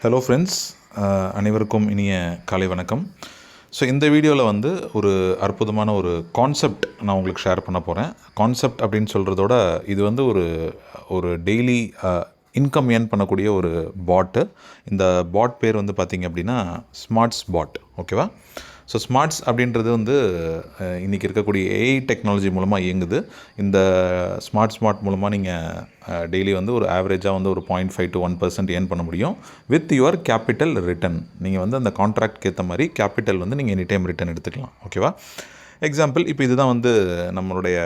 Hello friends, அனைவருக்கும் இனிய காலை வணக்கம். ஸோ இந்த வீடியோவில் வந்து ஒரு அற்புதமான ஒரு கான்செப்ட் நான் உங்களுக்கு ஷேர் பண்ண போகிறேன். கான்செப்ட் அப்படின்னு சொல்கிறதோட இது வந்து ஒரு ஒரு டெய்லி இன்கம் ஏர்ன் பண்ணக்கூடிய ஒரு பாட்டு. இந்த பாட் பேர் வந்து பார்த்திங்க அப்படின்னா ஸ்மார்ட்ஸ் பாட். ஓகேவா? ஸோ ஸ்மார்ட்ஸ் அப்படின்றது வந்து இன்றைக்கி இருக்கக்கூடிய ஏஐ டெக்னாலஜி மூலமாக இயங்குது. இந்த ஸ்மார்ட் மூலமாக நீங்கள் டெய்லி வந்து ஒரு ஆவரேஜாக வந்து ஒரு 0.5 to 1% ஏர்ன் பண்ண முடியும் வித் யுவர் கேபிட்டல் ரிட்டர்ன். நீங்கள் வந்து அந்த கான்ட்ராக்ட்க்கு ஏற்ற மாதிரி கேபிட்டல் வந்து நீங்கள் எனி டைம் ரிட்டர்ன் எடுத்துக்கலாம். ஓகேவா? எக்ஸாம்பிள், இப்போ இதுதான் வந்து நம்மளுடைய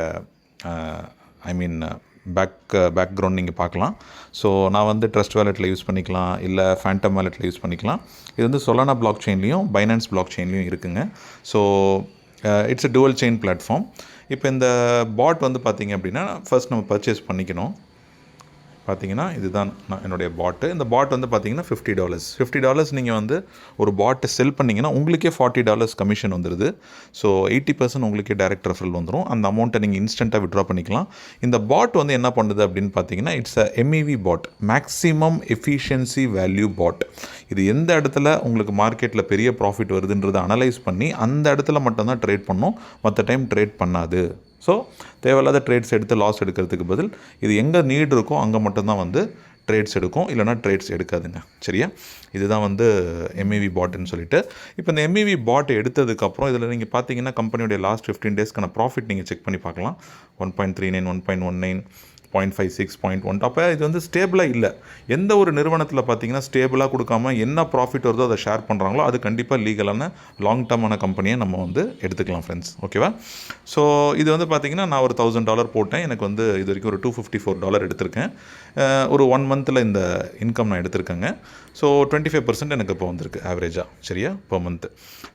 பேக்ரவுண்ட் நீங்கள் பார்க்கலாம். ஸோ நான் வந்து ட்ரஸ்ட் வேலெட்டில் யூஸ் பண்ணிக்கலாம், இல்லை ஃபேண்டம் வேலெட்டில் யூஸ் பண்ணிக்கலாம். இது வந்து சொலானா பிளாக் செயின்லேயும் பைனான்ஸ் பிளாக் செயின்லேயும் இருக்குங்க. So it's a dual chain platform. இப்போ இந்த பாட் வந்து பார்த்திங்க அப்படின்னா ஃபர்ஸ்ட் நம்ம பர்ச்சேஸ் பண்ணிக்கணும். பார்த்தீங்கன்னா இதுதான் என்னுடைய பாட்டு. இந்த பாட் வந்து பார்த்தீங்கன்னா $50 நீங்கள் வந்து ஒரு பாட்டை செல் பண்ணிங்கன்னா உங்களுக்கே $40 கமிஷன் வந்துடுது. ஸோ 80% உங்களுக்கே டைரக்ட் ரெஃபரல் வந்துடும். அந்த அமௌண்ட்டை நீங்கள் இன்ஸ்டண்ட்டாக விட்ரா பண்ணிக்கலாம். இந்த பாட் வந்து என்ன பண்ணுது அப்படின்னு பார்த்தீங்கன்னா it's a MEV bot, maximum efficiency value bot. இது எந்த இடத்துல உங்களுக்கு மார்க்கெட்டில் பெரிய ப்ராஃபிட் வருதுன்றதை அனலைஸ் பண்ணி அந்த இடத்துல மட்டும்தான் ட்ரேட் பண்ணும், மற்ற டைம் ட்ரேட் பண்ணாது. ஸோ தேவையில்லாத ட்ரேட்ஸ் எடுத்து லாஸ் எடுக்கிறதுக்கு பதில் இது எங்கே நீட் இருக்கோ அங்கே மட்டும்தான் வந்து ட்ரேட்ஸ் எடுக்கும், இல்லைனா ட்ரேட்ஸ் எடுக்காதுங்க. சரியா? இதுதான் வந்து MEV பாட்டுன்னு சொல்லிட்டு. இப்போ இந்த MEV பாட் எடுத்ததுக்கப்புறம் இதில் நீங்கள் பார்த்தீங்கன்னா கம்பெனியுடைய லாஸ்ட் 15 டேஸ்க்கான ப்ராஃபிட் நீங்கள் செக் பண்ணி பார்க்கலாம். 1.39, 1.19, 0.56, 0.1. அப்போ இது வந்து ஸ்டேபிளாக இல்லை. எந்த ஒரு நிறுவனத்தில் பார்த்தீங்கன்னா ஸ்டேபிளாக கொடுக்காம என்ன ப்ராஃபிட் வருதோ அதை ஷேர் பண்ணுறாங்களோ அது கண்டிப்பாக லீகலான லாங் டேர்மான கம்பெனியை நம்ம வந்து எடுத்துக்கலாம் ஃப்ரெண்ட்ஸ். ஓகேவா? ஸோ இது வந்து பார்த்திங்கன்னா நான் ஒரு $1000 போட்டேன். எனக்கு வந்து இது வரைக்கும் ஒரு $254 எடுத்திருக்கேன். ஒரு 1 மந்தில் இந்த இன்கம் நான் எடுத்திருக்கேங்க. ஸோ 25% எனக்கு இப்போ வந்திருக்கு ஆவரேஜாக. சரியா? per month.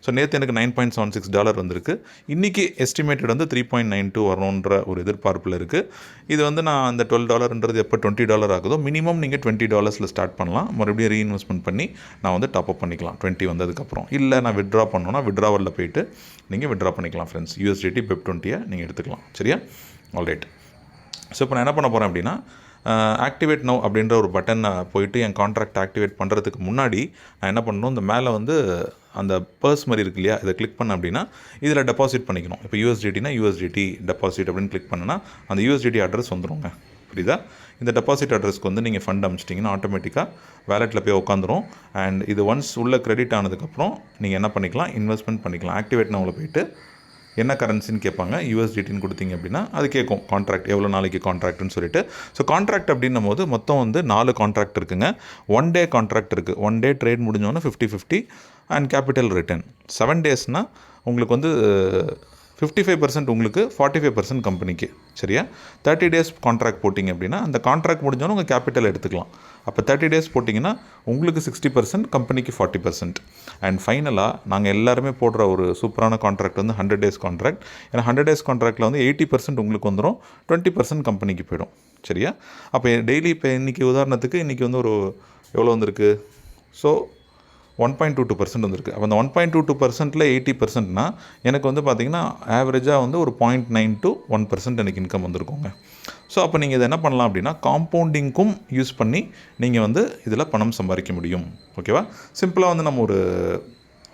ஸோ நேற்று எனக்கு $9.76 வந்திருக்கு. இன்றைக்கி எஸ்டிமேட்டட் வந்து 3.92 வரணுன்ற ஒரு எதிர்பார்ப்பில் இருக்குது. இது வந்து நான் அந்த $12 எப்போ $20 ஆகுதோ மினிமம் நீங்கள் $20 ஸ்டார்ட் பண்ணலாம். மறுபடியும் ரீஇன்வெஸ்ட்மெண்ட் பண்ணி நான் வந்து டாப்அப் பண்ணிக்கலாம் 20 வந்ததுக்கப்புறம். இல்லை நான் விட்ரா பண்ணோன்னா விட்ராவலில் போய்ட்டு நீங்கள் விட்ரா பண்ணிக்கலாம் ஃப்ரெண்ட்ஸ். USDT BEP20 நீங்கள் எடுத்துக்கலாம். சரியா? ஆல்ரைட். ஸோ இப்போ நான் என்ன பண்ண போகிறேன் அப்படின்னா ஆக்டிவேட் நவ் அப்படின்ற ஒரு பட்டன் போயிட்டு என் கான்ட்ராக்ட் ஆக்டிவேட் பண்ணுறதுக்கு முன்னாடி நான் என்ன பண்ணணும், இந்த மேலே வந்து அந்த பர்ஸ் மாதிரி இருக்கு இல்லையா, இதை கிளிக் பண்ண அப்படின்னா இதில் டெபாசிட் பண்ணிக்கணும். இப்போ USDTனா USDT டெபாசிட் அப்படின்னு கிளிக் பண்ணனா அந்த USDT அட்ரஸ் வந்துடுங்க. புரியுதா? இந்த டெபாசிட் அட்ரஸ்க்கு வந்து நீங்கள் ஃபண்ட் அனுப்பிச்சிட்டிங்கன்னா ஆட்டோமேட்டிக்காக வேலெட்டில் போய் உட்காந்துரும். அண்ட் இது ஒன்ஸ் உள்ள கிரெடிட் ஆனதுக்கப்புறம் நீங்கள் என்ன பண்ணிக்கலாம், இன்வெஸ்ட்மெண்ட் பண்ணிக்கலாம். ஆக்டிவேட் நவ்வில் போய்ட்டு என்ன கரன்சின்னு கேட்பாங்க. USDTன்னு கொடுத்தீங்க அப்படின்னா அது கேட்கும் கான்ட்ராக்ட் எவ்வளோ நாளைக்கு கான்ட்ராக்ட்னு சொல்லிட்டு. ஸோ கான்ட்ராக்ட் அப்படின்னும் போது மொத்தம் வந்து 4 கான்ட்ராக்ட் இருக்குங்க. 1 டே கான்ட்ராக்ட் இருக்குது. 1 டே ட்ரேட் முடிஞ்சோன்னா 50-50 அண்ட் கேபிட்டல் ரிட்டர்ன். 7 டேஸ்னால் உங்களுக்கு வந்து 55% உங்களுக்கு, 45% கம்பெனிக்கு. சரியா? 30 டேஸ் கான்ட்ராக்ட் போட்டிங்க அப்படின்னா அந்த கான்ட்ராக்ட் முடிஞ்சோன்னு உங்கள் கேபிட்டல் எடுத்துக்கலாம். அப்போ 30 டேஸ் போட்டிங்கன்னா உங்களுக்கு 60%, கம்பெனிக்கு 40%. அண்ட் ஃபைனலாக நாங்கள் எல்லாருமே போடுற ஒரு சூப்பரான கான்ட்ராக்ட் வந்து 100 டேஸ் கான்ட்ராக்ட். ஏன்னா 100 டேஸ் கான்ட்ராக்டில் வந்து 80% உங்களுக்கு வந்துடும், 20% கம்பெனிக்கு போயிடும். சரியா? அப்போ டெய்லி இப்போ இன்றைக்கி உதாரணத்துக்கு இன்றைக்கி வந்து ஒரு எவ்வளோ வந்திருக்கு, ஸோ 1.22% வந்திருக்கு. அப்போ அந்த 1.22%ல் 80%னா எனக்கு வந்து பார்த்திங்கன்னா ஆவரேஜாக வந்து ஒரு 0.9 to 1% எனக்கு இன்கம் வந்திருக்குங்க. ஸோ அப்போ நீங்கள் இதை என்ன பண்ணலாம் அப்படின்னா காம்பவுண்டிங்க்கும் யூஸ் பண்ணி நீங்கள் வந்து இதில் பணம் சம்பாதிக்க முடியும். ஓகேவா? சிம்பிளாக வந்து நம்ம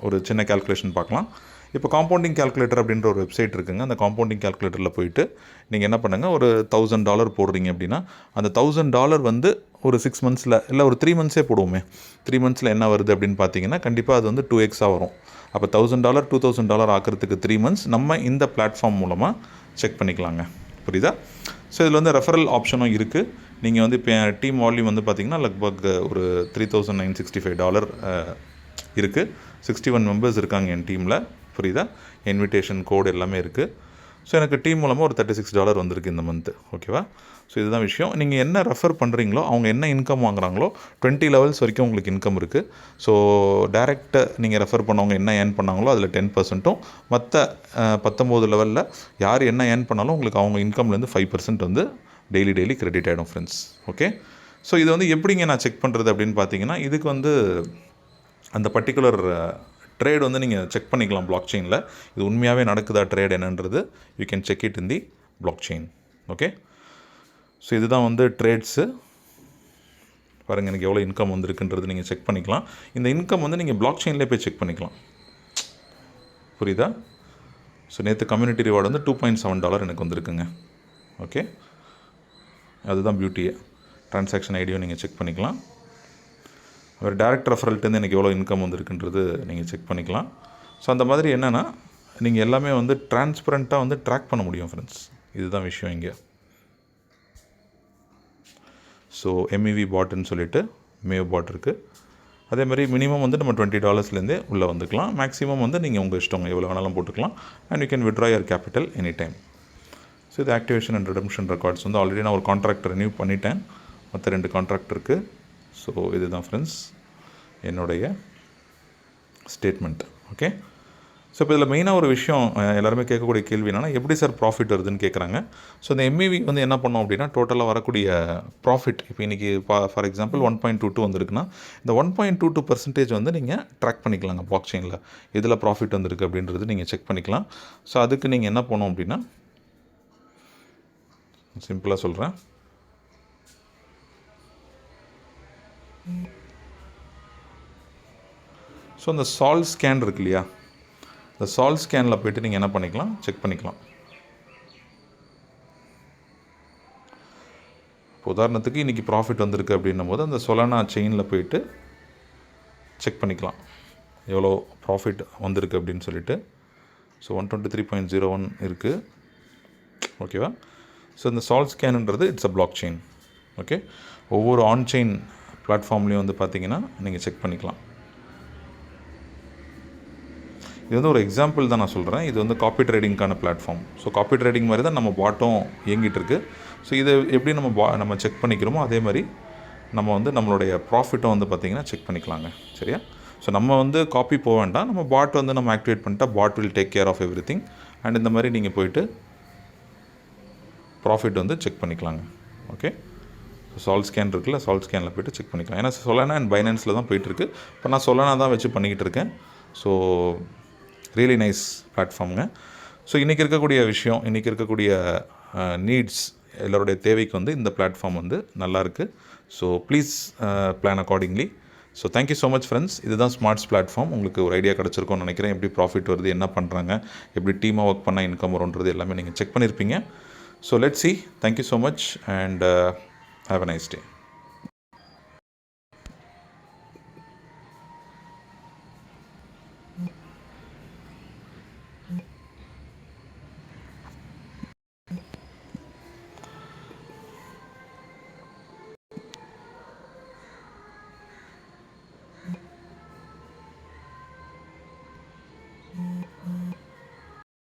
ஒரு சின்ன கால்குலேஷன் பார்க்கலாம். இப்போ காம்பவுண்டிங் கால்குலேட்டர் அப்படின்ற ஒரு வெப்சைட் இருக்குங்க. அந்த காம்பவுண்டிங் கால்குலேட்டரில் போயிட்டு நீங்கள் என்ன பண்ணுங்கள், ஒரு $1000 போடுறீங்க அப்படின்னா அந்த $1000 வந்து ஒரு 6 மந்த்ஸில் இல்லை ஒரு 3 மந்த்ஸே போடுவோமே, 3 மந்த்ஸில் என்ன வருது அப்படின்னு பார்த்தீங்கன்னா கண்டிப்பாக அது வந்து 2x வரும். அப்போ $1000 $2000 ஆக்கிறதுக்கு 3 மந்த்ஸ் நம்ம இந்த பிளாட்ஃபார்ம் மூலமாக செக் பண்ணிக்கலாங்க. புரியுதா? ஸோ இதில் வந்து ரெஃபரல் ஆப்ஷனும் இருக்குது. நீங்கள் வந்து இப்போ என் டீம் வால்யூம் வந்து பார்த்திங்கன்னா லக்பக் ஒரு $3,965 இருக்குது. 61 மெம்பர்ஸ் இருக்காங்க என் டீமில். புரியுதா? இன்விடேஷன் கோடு எல்லாமே இருக்குது. ஸோ எனக்கு டீம் மூலமாக ஒரு $36 வந்திருக்கு இந்த மந்த்து. ஓகேவா? ஸோ இதுதான் விஷயம். நீங்கள் என்ன ரெஃபர் பண்ணுறீங்களோ அவங்க என்ன இன்கம் வாங்குறாங்களோ 20 லெவல்ஸ் வரைக்கும் உங்களுக்கு இன்கம் இருக்குது. ஸோ டேரெக்டாக நீங்கள் ரெஃபர் பண்ணவங்க என்ன ஏர்ன் பண்ணாங்களோ அதில் 10%ம், மற்ற 19 லெவலில் யார் என்ன ஏர்ன் பண்ணாலும் உங்களுக்கு அவங்க இன்கம்லேருந்து 5% வந்து டெய்லி கிரெடிட் ஆகிடும் ஃப்ரெண்ட்ஸ். ஓகே? ஸோ இது வந்து எப்படிங்க நான் செக் பண்ணுறது அப்படின்னு பார்த்தீங்கன்னா இதுக்கு வந்து அந்த பர்டிகுலர் ட்ரேட் வந்து நீங்கள் செக் பண்ணிக்கலாம் பிளாக் செயினில். இது உண்மையாகவே நடக்குதா ட்ரேட் என்னன்றது you can check it in the black chain. Okay? So இதுதான் வந்து ட்ரேட்ஸு. பாருங்கள் எனக்கு எவ்வளோ இன்கம் வந்திருக்குன்றது நீங்கள் செக் பண்ணிக்கலாம். இந்த இன்கம் வந்து நீங்கள் பிளாக் செயின்லேயே போய் செக் பண்ணிக்கலாம். புரியுதா? ஸோ நேற்று கம்யூனிட்டி ரிவார்டு வந்து $2.7 எனக்கு வந்திருக்குங்க. ஓகே, அதுதான் பியூட்டியே. ட்ரான்சாக்ஷன் ஐடியும் நீங்கள் செக் பண்ணிக்கலாம். ஒரு டேரக்ட் ரெஃபரல்ட்டேருந்து எனக்கு எவ்வளோ இன்கம் வந்திருக்குன்றது நீங்கள் செக் பண்ணிக்கலாம். ஸோ அந்த மாதிரி என்னென்னா நீங்கள் எல்லாமே வந்து டிரான்ஸ்பரண்ட்டாக வந்து ட்ராக் பண்ண முடியும் ஃப்ரெண்ட்ஸ். இதுதான் விஷயம் இங்கே. ஸோ MEV பாட்டுன்னு சொல்லிட்டு மேவ் பாட் இருக்குது. அதே மாதிரி மினிமம் வந்து நம்ம $20 உள்ளே வந்துக்கலாம். மேக்ஸிமம் வந்து நீங்கள் உங்கள் இஷ்டம் எவ்வளோ வேணாலும் போட்டுக்கலாம். And you can withdraw your capital any time. So இது ஆக்டிவேஷன் அண்ட் ரிடம்ஷன் ரெக்கார்ட்ஸ் வந்து ஆல்ரெடி நான் ஒரு கான்ட்ராக்ட் ரினியூ பண்ணிட்டேன். மற்ற 2 கான்ட்ராக்ட் இருக்குது. ஸோ இதுதான் ஃப்ரெண்ட்ஸ் என்னுடைய ஸ்டேட்மெண்ட். ஓகே, ஸோ இப்போ இதில் மெயினாக ஒரு விஷயம் எல்லாருமே கேட்கக்கூடிய கேள்வி என்னென்னா, எப்படி சார் ப்ராஃபிட் வருதுன்னு கேட்குறாங்க. ஸோ இந்த MEV வந்து என்ன பண்ணோம் அப்படின்னா, டோட்டலாக வரக்கூடிய ப்ராஃபிட் இப்போ இன்றைக்கி ஃபார் எக்ஸாம்பிள் 1.22 வந்திருக்குன்னா, இந்த 1.22% வந்து நீங்கள் ட்ராக் பண்ணிக்கலாங்க பிளாக் செயினில். இதில் ப்ராஃபிட் வந்திருக்கு அப்படின்றது நீங்கள் செக் பண்ணிக்கலாம். ஸோ அதுக்கு நீங்கள் என்ன பண்ணணும் அப்படின்னா, சிம்பிளாக சொல்கிறேன். ஸோ இந்த சால் ஸ்கேன் இருக்கு இல்லையா, இந்த சால் ஸ்கேனில் போய்ட்டு நீங்கள் என்ன பண்ணிக்கலாம், செக் பண்ணிக்கலாம். இப்போ உதாரணத்துக்கு இன்றைக்கி ப்ராஃபிட் வந்திருக்கு அப்படின்னும் போது அந்த சொலானா செயினில் போய்ட்டு செக் பண்ணிக்கலாம் எவ்வளோ ப்ராஃபிட் வந்திருக்கு அப்படின்னு சொல்லிட்டு. ஸோ 123.01 இருக்குது. ஓகேவா? ஸோ இந்த சால் ஸ்கேனுன்றது it's a block chain. Okay, ஒவ்வொரு ஆன் செயின் பிளாட்ஃபார்ம்லேயும் வந்து பார்த்தீங்கன்னா நீங்கள் செக் பண்ணிக்கலாம். இது வந்து ஒரு எக்ஸாம்பிள் தான் நான் சொல்கிறேன். இது வந்து காப்பி ட்ரேடிங்க்கான பிளாட்ஃபார்ம். ஸோ காப்பி ட்ரேடிங் மாதிரி தான் நம்ம பாட்டும் இயங்கிட்டு இருக்குது. ஸோ இதை எப்படி நம்ம செக் பண்ணிக்கிறோமோ அதே மாதிரி நம்ம வந்து நம்மளுடைய ப்ராஃபிட்டும் வந்து பார்த்திங்கன்னா செக் பண்ணிக்கலாங்க. சரியா? ஸோ நம்ம வந்து காப்பி போக வேண்டாம், நம்ம பாட் வந்து நம்ம ஆக்டிவேட் பண்ணிட்டா bot will take care of everything. And இந்த மாதிரி நீங்கள் போயிட்டு ப்ராஃபிட் வந்து செக் பண்ணிக்கலாங்க. ஓகே, சால் ஸ்கேன் இருக்குல்ல, சால் ஸ்கேனில் போய்ட்டு செக் பண்ணிக்கலாம். ஏன்னா சொலானா அண்ட் பைனான்ஸில் தான் போயிட்டுருக்கு. இப்போ நான் சொலானா தான் வச்சு பண்ணிக்கிட்டு இருக்கேன். ஸோ ரியலி நைஸ் பிளாட்ஃபார்முங்க. ஸோ இன்றைக்கி இருக்கக்கூடிய நீட்ஸ் எல்லோருடைய தேவைக்கு வந்து இந்த பிளாட்ஃபார்ம் வந்து நல்லாயிருக்கு. So please plan accordingly. So thank you so much friends. இதுதான் ஸ்மார்ட்ஸ் பிளாட்ஃபார்ம். உங்களுக்கு ஒரு ஐடியா கிடச்சிருக்கோன்னு நினைக்கிறேன். எப்படி ப்ராஃபிட் வருது, என்ன பண்ணுறாங்க, எப்படி டீமாக ஒர்க் பண்ணால் இன்கம் வரும்ன்றது எல்லாமே நீங்கள் செக் பண்ணியிருப்பீங்க. So let's see. Thank you so much and have a nice day.